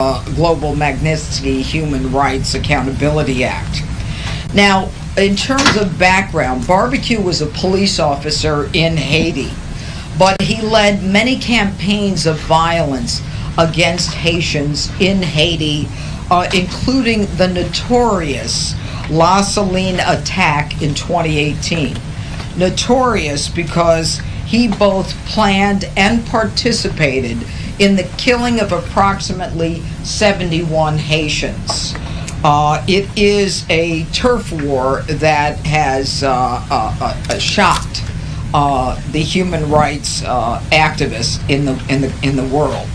Global Magnitsky Human Rights Accountability Act. Now, in terms of background, Barbecue was a police officer in Haiti, but he led many campaigns of violence against Haitians in Haiti, including the notorious La Saline attack in 2018. Notorious because he both planned and participated in the killing of approximately 71 Haitians. It is a turf war that has shocked the human rights activists in the world.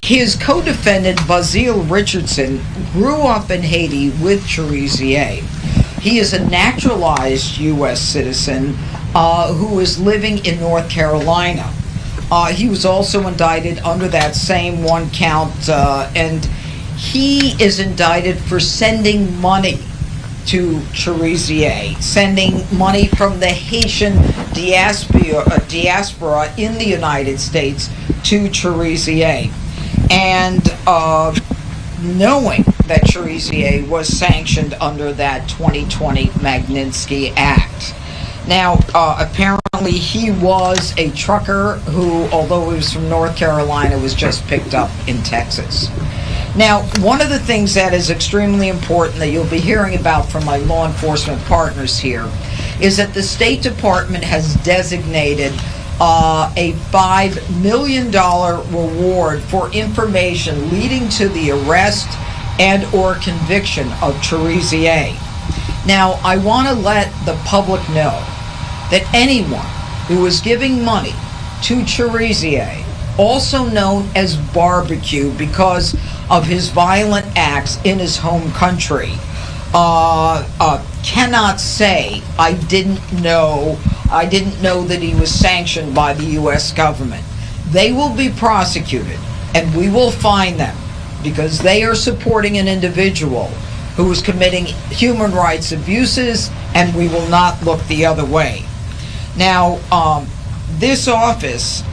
His co-defendant, Basile Richardson, grew up in Haiti with Cherizier. He is a naturalized U.S. citizen who is living in North Carolina. He was also indicted under that same one count, and he is indicted for sending money to Cherizier, sending money from the Haitian diaspora in the United States to Cherizier. And knowing that Cherizier was sanctioned under that 2020 Magnitsky Act. Now, apparently he was a trucker who, although he was from North Carolina, was just picked up in Texas. Now, one of the things that is extremely important that you'll be hearing about from my law enforcement partners here is that the State Department has designated a $5 million reward for information leading to the arrest and or conviction of Cherizier. Now, I want to let the public know that anyone who is giving money to Cherizier, also known as Barbecue because of his violent acts in his home country, cannot say, I didn't know that he was sanctioned by the U.S. government. They will be prosecuted, and we will fine them because they are supporting an individual who is committing human rights abuses, and we will not look the other way. Now, this office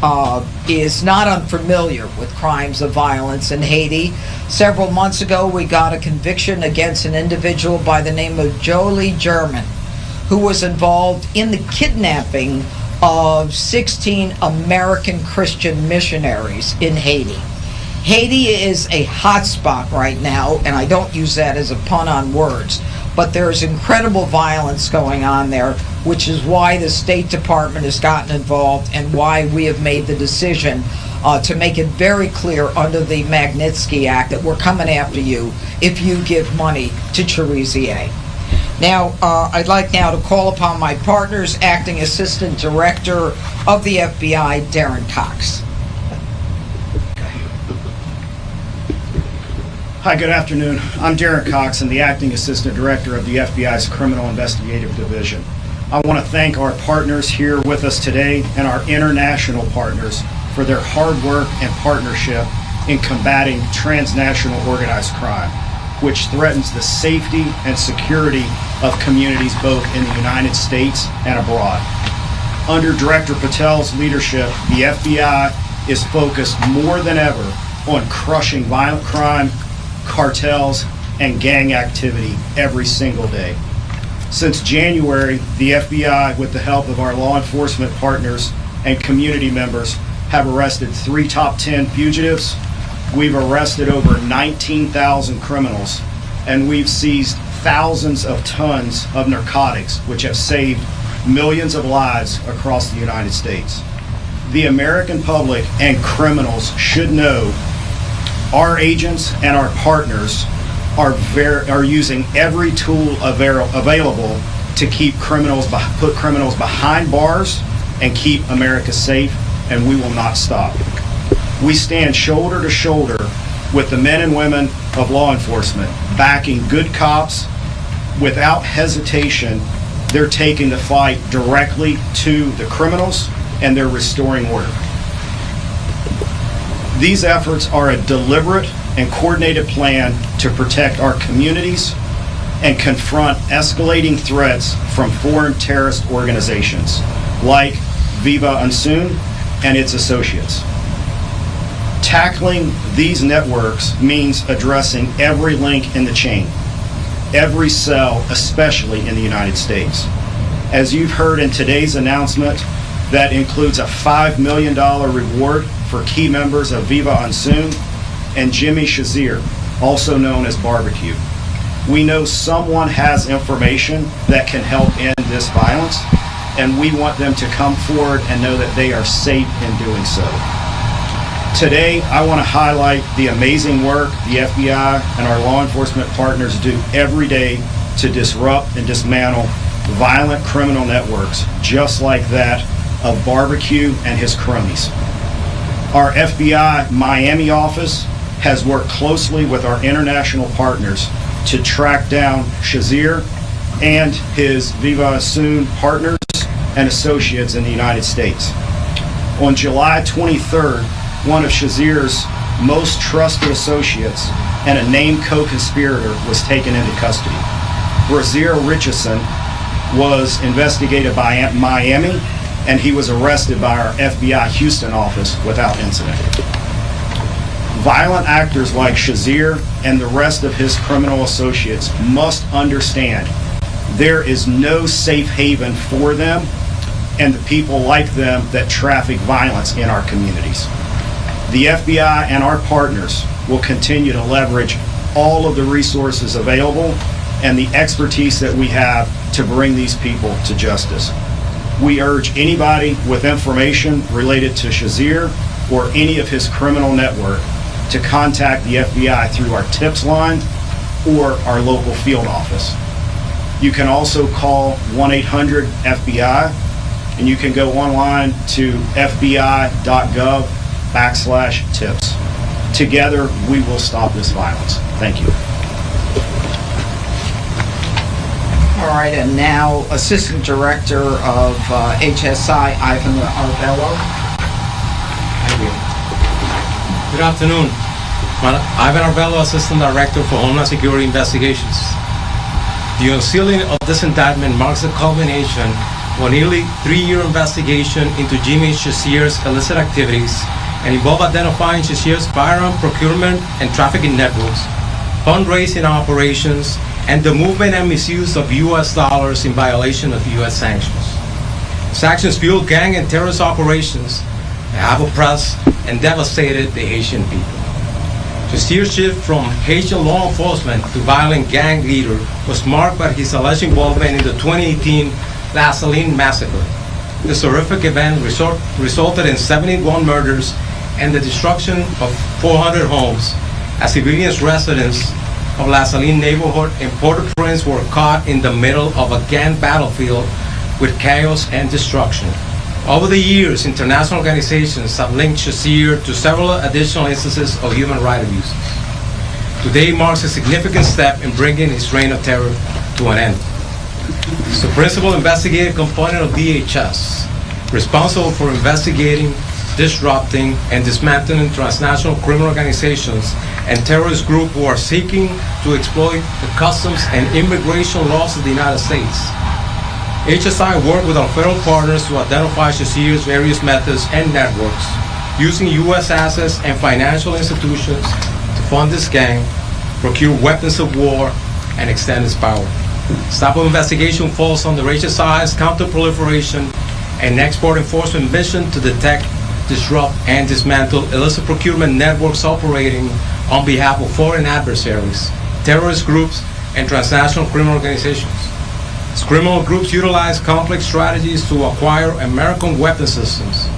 is not unfamiliar with crimes of violence in Haiti. Several months ago, we got a conviction against an individual by the name of Jolie German, who was involved in the kidnapping of 16 American Christian missionaries in Haiti. Haiti is a hot spot right now, and I don't use that as a pun on words, but there's incredible violence going on there, which is why the State Department has gotten involved and why we have made the decision to make it very clear under the Magnitsky Act that we're coming after you if you give money to Cherizier. Now, I'd like now to call upon my partners, Acting Assistant Director of the FBI, Darren Cox. Hi, good afternoon. I'm Darren Cox, and the Acting Assistant Director of the FBI's Criminal Investigative Division. I want to thank our partners here with us today and our international partners for their hard work and partnership in combating transnational organized crime, which threatens the safety and security of communities both in the United States and abroad. Under Director Patel's leadership, the FBI is focused more than ever on crushing violent crime, cartels, and gang activity every single day. Since January, the FBI, with the help of our law enforcement partners and community members, have arrested 3 top 10 fugitives. We've arrested over 19,000 criminals, and we've seized thousands of tons of narcotics, which have saved millions of lives across the United States. The American public and criminals should know our agents and our partners are using every tool available to keep put criminals behind bars and keep America safe, and we will not stop. We stand shoulder to shoulder with the men and women of law enforcement, backing good cops without hesitation. They're taking the fight directly to the criminals, and they're restoring order. These efforts are a deliberate and coordinated plan to protect our communities and confront escalating threats from foreign terrorist organizations like Viva Unsoon and its associates. Tackling these networks means addressing every link in the chain, every cell, especially in the United States. As you've heard in today's announcement, that includes a $5 million reward for key members of Viva Ansoon and Jimmy Shazier, also known as Barbecue. We know someone has information that can help end this violence, and we want them to come forward and know that they are safe in doing so. Today, I want to highlight the amazing work the FBI and our law enforcement partners do every day to disrupt and dismantle violent criminal networks, just like that of Barbecue and his cronies. Our FBI Miami office has worked closely with our international partners to track down Shazier and his Viva Ansoon partners and associates in the United States. On July 23rd, one of Shazier's most trusted associates and a named co-conspirator was taken into custody. Brazier Richardson was investigated by Miami, and he was arrested by our FBI Houston office without incident. Violent actors like Shazier and the rest of his criminal associates must understand there is no safe haven for them and the people like them that traffic violence in our communities. The FBI and our partners will continue to leverage all of the resources available and the expertise that we have to bring these people to justice. We urge anybody with information related to Shazier or any of his criminal network to contact the FBI through our tips line or our local field office. You can also call 1-800-FBI, and you can go online to fbi.gov/tips. Together, we will stop this violence. Thank you. All right, and now Assistant Director of HSI, Ivan Arbello. Thank you. Good afternoon. I'm Ivan Arbello, Assistant Director for Homeland Security Investigations. The unsealing of this indictment marks the culmination of a nearly 3-year investigation into Jimmy Shazier's illicit activities and involved identifying Shazier's firearm procurement and trafficking networks, fundraising operations, and the movement and misuse of U.S. dollars in violation of U.S. sanctions. Sanctions fuel gang and terrorist operations that have oppressed and devastated the Haitian people. Shazier's shift from Haitian law enforcement to violent gang leader was marked by his alleged involvement in the 2018 La Saline massacre. This horrific event resulted in 71 murders and the destruction of 400 homes as civilians residents of La Saline neighborhood in Port-au-Prince were caught in the middle of a gang battlefield with chaos and destruction. Over the years, international organizations have linked Shazier to several additional instances of human rights abuses. Today marks a significant step in bringing his reign of terror to an end. He's the principal investigative component of DHS, responsible for investigating, disrupting, and dismantling transnational criminal organizations and terrorist groups who are seeking to exploit the customs and immigration laws of the United States. HSI worked with our federal partners to identify Shazier's various methods and networks, using U.S. assets and financial institutions to fund this gang, procure weapons of war, and extend its power. This type of investigation falls under HSI's counter-proliferation and export enforcement mission to detect, disrupt, and dismantle illicit procurement networks operating on behalf of foreign adversaries, terrorist groups, and transnational criminal organizations. These criminal groups utilize complex strategies to acquire American weapon systems,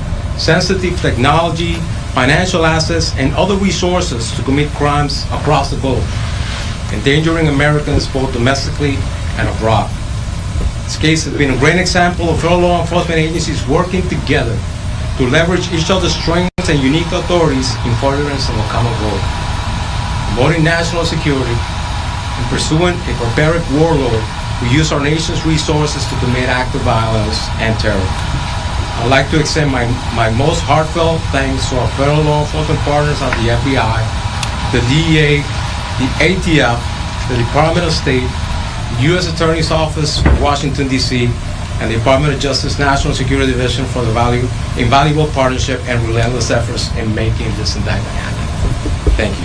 sensitive technology, financial assets, and other resources to commit crimes across the globe, endangering Americans both domestically and abroad. This case has been a great example of federal law enforcement agencies working together to leverage each other's strengths and unique authorities in furtherance of a common goal, promoting national security and pursuing a barbaric warlord who use our nation's resources to commit acts of violence and terror. I'd like to extend my most heartfelt thanks to our federal law enforcement partners at the FBI, the DEA, the ATF, the Department of State, the U.S. Attorney's Office for Washington, D.C., and the Department of Justice National Security Division for the invaluable partnership and relentless efforts in making this indictment happen. Thank you.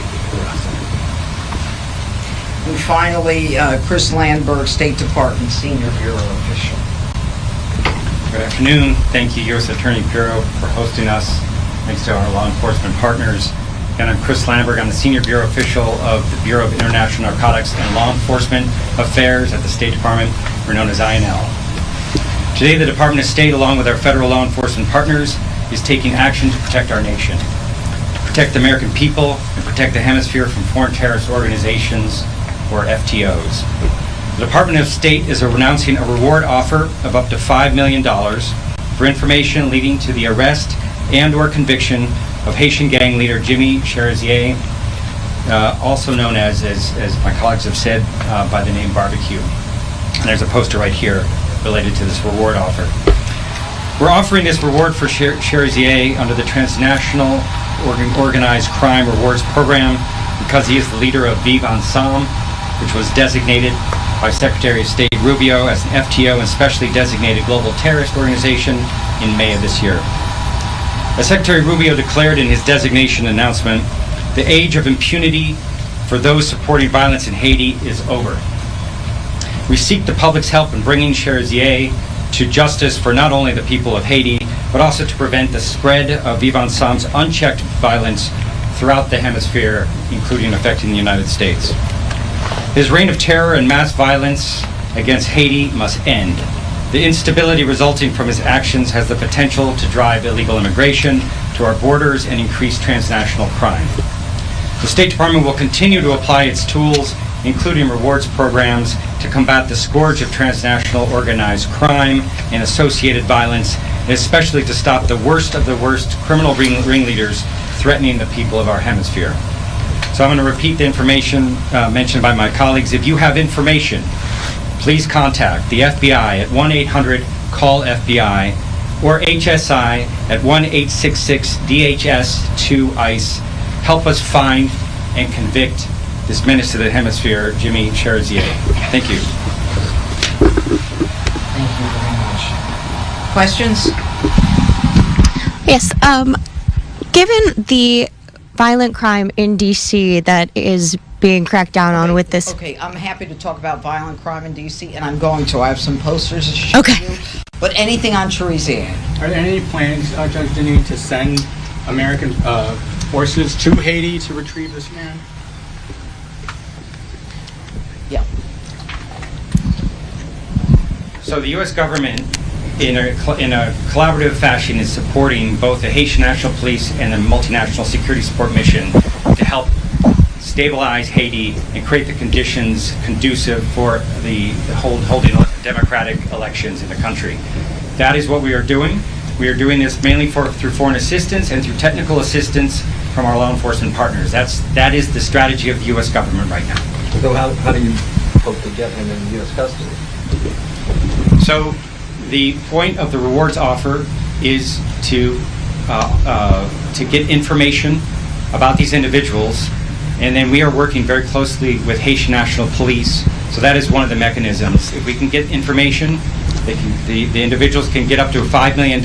And finally, Chris Landberg, State Department Senior Bureau Official. Good afternoon. Thank you, U.S. Attorney Bureau, for hosting us. Thanks to our law enforcement partners. And I'm Chris Landberg. I'm the Senior Bureau Official of the Bureau of International Narcotics and Law Enforcement Affairs at the State Department, or known as INL. Today, the Department of State, along with our federal law enforcement partners, is taking action to protect our nation, protect the American people, and protect the hemisphere from foreign terrorist organizations, or FTOs. The Department of State is announcing a reward offer of up to $5 million for information leading to the arrest and/or conviction of Haitian gang leader Jimmy Cherizier, also known as my colleagues have said, by the name Barbecue. And there's a poster right here related to this reward offer. We're offering this reward for Cherizier under the Transnational Organized Crime Rewards Program because he is the leader of Vive Ensemble, which was designated by Secretary of State Rubio as an FTO and specially designated global terrorist organization in May of this year. As Secretary Rubio declared in his designation announcement, the age of impunity for those supporting violence in Haiti is over. We seek the public's help in bringing Cherizier to justice for not only the people of Haiti, but also to prevent the spread of Vive Ensemble's unchecked violence throughout the hemisphere, including affecting the United States. His reign of terror and mass violence against Haiti must end. The instability resulting from his actions has the potential to drive illegal immigration to our borders and increase transnational crime. The State Department will continue to apply its tools, including rewards programs, to combat the scourge of transnational organized crime and associated violence, and especially to stop the worst of the worst criminal ringleaders threatening the people of our hemisphere. So I'm going to repeat the information mentioned by my colleagues. If you have information, please contact the FBI at 1-800-CALL-FBI or HSI at 1-866-DHS-2-ICE. Help us find and convict this menace to the hemisphere, Jimmy Cherizier. Thank you. Thank you very much. Questions? Yes. Given the violent crime in D.C. that is being cracked down on with this. Okay, I'm happy to talk about violent crime in D.C., and I'm going to. I have some posters to show you. But anything on Cherizier? Are there any plans, Judge Denny, to send American forces to Haiti to retrieve this man? Yeah. So the U.S. government, in a collaborative fashion, is supporting both the Haitian National Police and the multinational security support mission to help stabilize Haiti and create the conditions conducive for the holding democratic elections in the country. That is what we are doing. We are doing this mainly through foreign assistance and through technical assistance from our law enforcement partners. That is the strategy of the U.S. government right now. So how do you hope to get him in U.S. custody? So the point of the rewards offer is to get information about these individuals, and then we are working very closely with Haitian National Police. So that is one of the mechanisms. If we can get information, the individuals can get up to $5 million